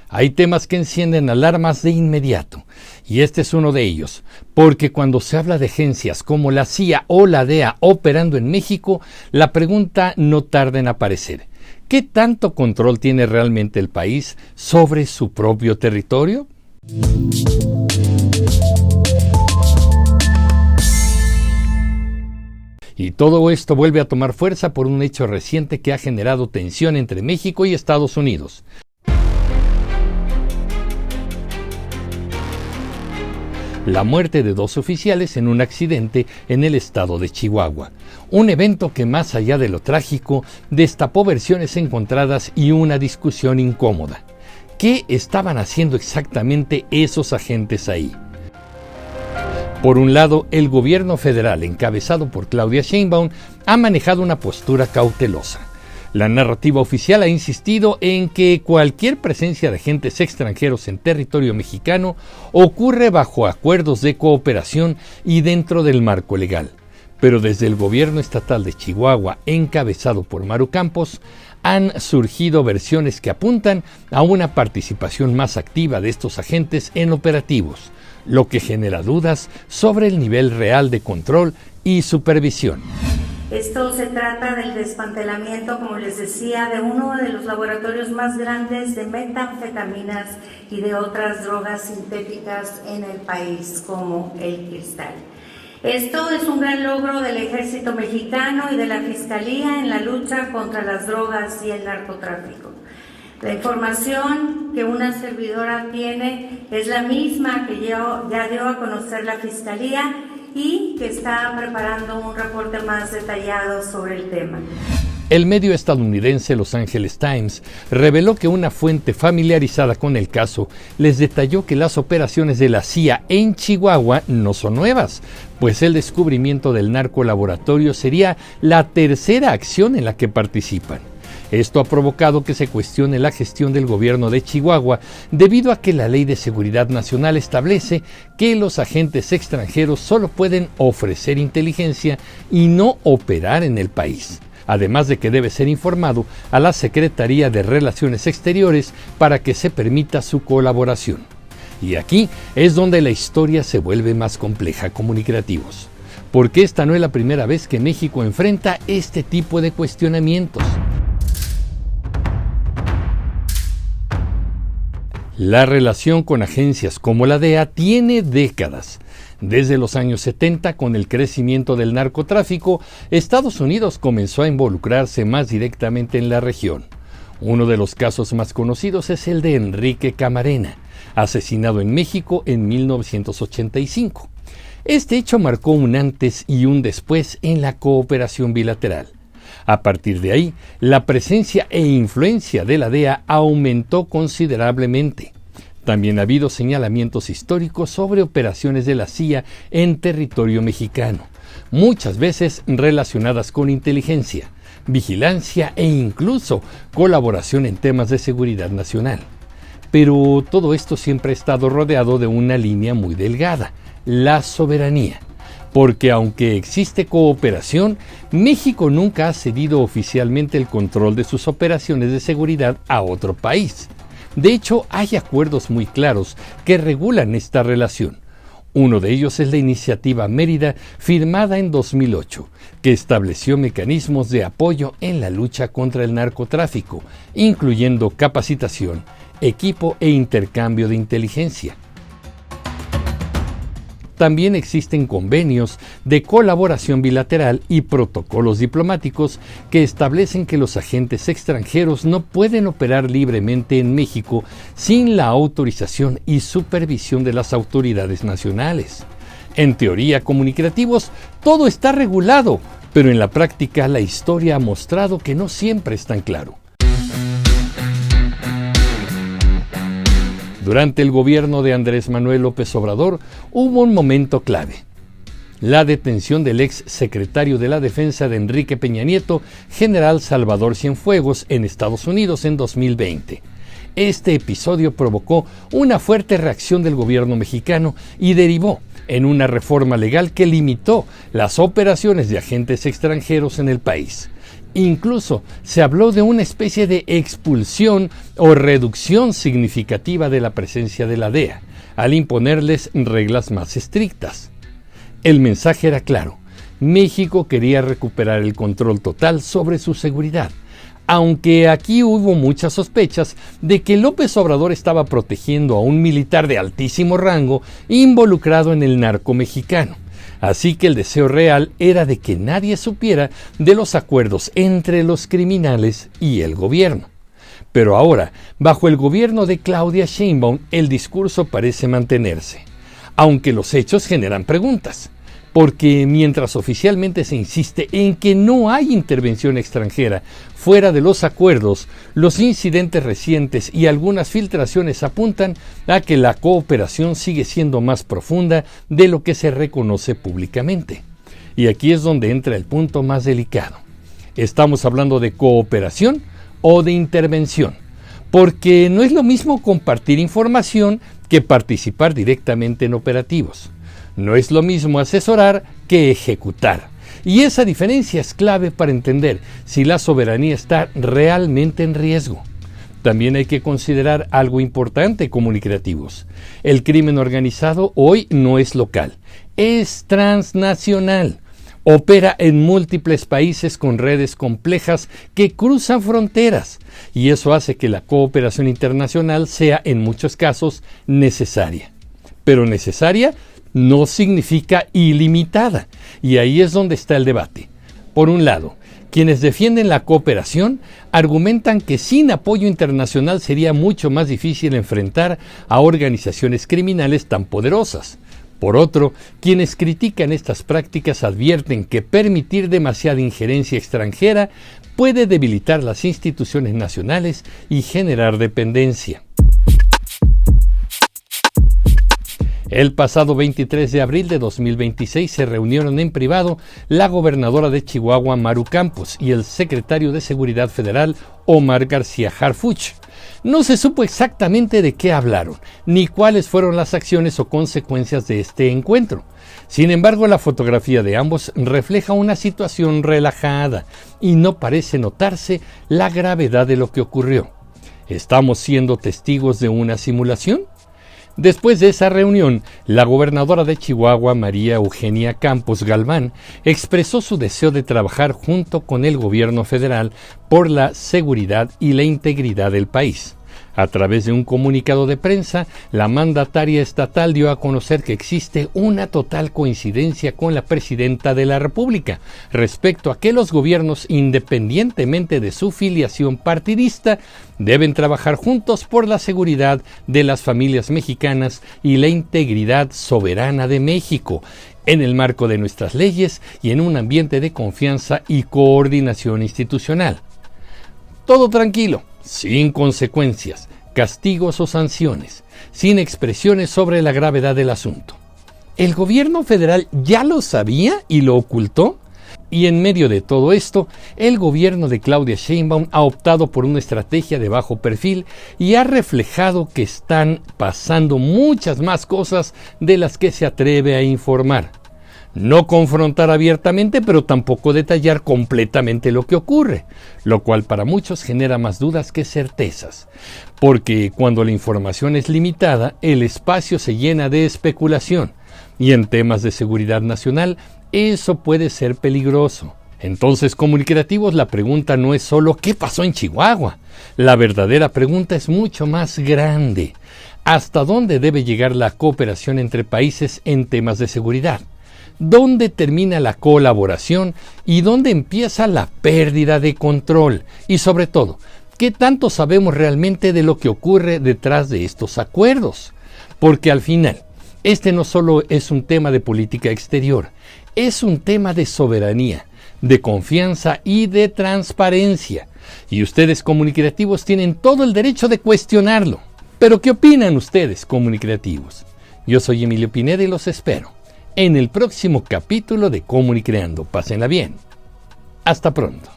Hay temas que encienden alarmas de inmediato, y este es uno de ellos, porque cuando se habla de agencias como la CIA o la DEA operando en México, la pregunta no tarda en aparecer. ¿Qué tanto control tiene realmente el país sobre su propio territorio? Y todo esto vuelve a tomar fuerza por un hecho reciente que ha generado tensión entre México y Estados Unidos. La muerte de 2 oficiales en un accidente en el estado de Chihuahua. Un evento que, más allá de lo trágico, destapó versiones encontradas y una discusión incómoda. ¿Qué estaban haciendo exactamente esos agentes ahí? Por un lado, el gobierno federal, encabezado por Claudia Sheinbaum, ha manejado una postura cautelosa. La narrativa oficial ha insistido en que cualquier presencia de agentes extranjeros en territorio mexicano ocurre bajo acuerdos de cooperación y dentro del marco legal. Pero desde el gobierno estatal de Chihuahua, encabezado por Maru Campos, han surgido versiones que apuntan a una participación más activa de estos agentes en operativos, lo que genera dudas sobre el nivel real de control y supervisión. Esto se trata del desmantelamiento, como les decía, de uno de los laboratorios más grandes de metanfetaminas y de otras drogas sintéticas en el país, como el cristal. Esto es un gran logro del Ejército Mexicano y de la Fiscalía en la lucha contra las drogas y el narcotráfico. La información que una servidora tiene es la misma que ya dio a conocer la Fiscalía y que está preparando un reporte más detallado sobre el tema. El medio estadounidense Los Angeles Times reveló que una fuente familiarizada con el caso les detalló que las operaciones de la CIA en Chihuahua no son nuevas, pues el descubrimiento del narcolaboratorio sería la tercera acción en la que participan. Esto ha provocado que se cuestione la gestión del gobierno de Chihuahua debido a que la Ley de Seguridad Nacional establece que los agentes extranjeros solo pueden ofrecer inteligencia y no operar en el país. Además de que debe ser informado a la Secretaría de Relaciones Exteriores para que se permita su colaboración. Y aquí es donde la historia se vuelve más compleja, comunicativos, porque esta no es la primera vez que México enfrenta este tipo de cuestionamientos. La relación con agencias como la DEA tiene décadas. Desde los años 70, con el crecimiento del narcotráfico, Estados Unidos comenzó a involucrarse más directamente en la región. Uno de los casos más conocidos es el de Enrique Camarena, asesinado en México en 1985. Este hecho marcó un antes y un después en la cooperación bilateral. A partir de ahí, la presencia e influencia de la DEA aumentó considerablemente. También ha habido señalamientos históricos sobre operaciones de la CIA en territorio mexicano, muchas veces relacionadas con inteligencia, vigilancia e incluso colaboración en temas de seguridad nacional. Pero todo esto siempre ha estado rodeado de una línea muy delgada, la soberanía. Porque aunque existe cooperación, México nunca ha cedido oficialmente el control de sus operaciones de seguridad a otro país. De hecho, hay acuerdos muy claros que regulan esta relación. Uno de ellos es la Iniciativa Mérida, firmada en 2008, que estableció mecanismos de apoyo en la lucha contra el narcotráfico, incluyendo capacitación, equipo e intercambio de inteligencia. También existen convenios de colaboración bilateral y protocolos diplomáticos que establecen que los agentes extranjeros no pueden operar libremente en México sin la autorización y supervisión de las autoridades nacionales. En teoría, comunicativos, todo está regulado, pero en la práctica la historia ha mostrado que no siempre es tan claro. Durante el gobierno de Andrés Manuel López Obrador hubo un momento clave: la detención del ex secretario de la Defensa de Enrique Peña Nieto, general Salvador Cienfuegos, en Estados Unidos en 2020. Este episodio provocó una fuerte reacción del gobierno mexicano y derivó en una reforma legal que limitó las operaciones de agentes extranjeros en el país. Incluso se habló de una especie de expulsión o reducción significativa de la presencia de la DEA, al imponerles reglas más estrictas. El mensaje era claro: México quería recuperar el control total sobre su seguridad, aunque aquí hubo muchas sospechas de que López Obrador estaba protegiendo a un militar de altísimo rango involucrado en el narco mexicano. Así que el deseo real era de que nadie supiera de los acuerdos entre los criminales y el gobierno. Pero ahora, bajo el gobierno de Claudia Sheinbaum, el discurso parece mantenerse, aunque los hechos generan preguntas. Porque mientras oficialmente se insiste en que no hay intervención extranjera fuera de los acuerdos, los incidentes recientes y algunas filtraciones apuntan a que la cooperación sigue siendo más profunda de lo que se reconoce públicamente. Y aquí es donde entra el punto más delicado. ¿Estamos hablando de cooperación o de intervención? Porque no es lo mismo compartir información que participar directamente en operativos. No es lo mismo asesorar que ejecutar. Y esa diferencia es clave para entender si la soberanía está realmente en riesgo. También hay que considerar algo importante, comunicativos. El crimen organizado hoy no es local, es transnacional. Opera en múltiples países con redes complejas que cruzan fronteras. Y eso hace que la cooperación internacional sea en muchos casos necesaria. Pero necesaria no significa ilimitada, y ahí es donde está el debate. Por un lado, quienes defienden la cooperación argumentan que sin apoyo internacional sería mucho más difícil enfrentar a organizaciones criminales tan poderosas. Por otro, quienes critican estas prácticas advierten que permitir demasiada injerencia extranjera puede debilitar las instituciones nacionales y generar dependencia. El pasado 23 de abril de 2026 se reunieron en privado la gobernadora de Chihuahua, Maru Campos, y el secretario de Seguridad Federal, Omar García Harfuch. No se supo exactamente de qué hablaron, ni cuáles fueron las acciones o consecuencias de este encuentro. Sin embargo, la fotografía de ambos refleja una situación relajada y no parece notarse la gravedad de lo que ocurrió. ¿Estamos siendo testigos de una simulación? Después de esa reunión, la gobernadora de Chihuahua, María Eugenia Campos Galván, expresó su deseo de trabajar junto con el gobierno federal por la seguridad y la integridad del país. A través de un comunicado de prensa, la mandataria estatal dio a conocer que existe una total coincidencia con la presidenta de la República respecto a que los gobiernos, independientemente de su filiación partidista, deben trabajar juntos por la seguridad de las familias mexicanas y la integridad soberana de México, en el marco de nuestras leyes y en un ambiente de confianza y coordinación institucional. Todo tranquilo, sin consecuencias, castigos o sanciones, sin expresiones sobre la gravedad del asunto. ¿El gobierno federal ya lo sabía y lo ocultó? Y en medio de todo esto, el gobierno de Claudia Sheinbaum ha optado por una estrategia de bajo perfil y ha reflejado que están pasando muchas más cosas de las que se atreve a informar. No confrontar abiertamente, pero tampoco detallar completamente lo que ocurre, lo cual para muchos genera más dudas que certezas, porque cuando la información es limitada, el espacio se llena de especulación, y en temas de seguridad nacional, eso puede ser peligroso. Entonces, comunicativos, la pregunta no es solo ¿qué pasó en Chihuahua? La verdadera pregunta es mucho más grande. ¿Hasta dónde debe llegar la cooperación entre países en temas de seguridad? ¿Dónde termina la colaboración y dónde empieza la pérdida de control? Y sobre todo, ¿qué tanto sabemos realmente de lo que ocurre detrás de estos acuerdos? Porque al final, este no solo es un tema de política exterior, es un tema de soberanía, de confianza y de transparencia. Y ustedes, comunicativos, tienen todo el derecho de cuestionarlo. Pero ¿qué opinan ustedes, comunicativos? Yo soy Emilio Pineda y los espero en el próximo capítulo de Comunicreando. Pásenla bien. Hasta pronto.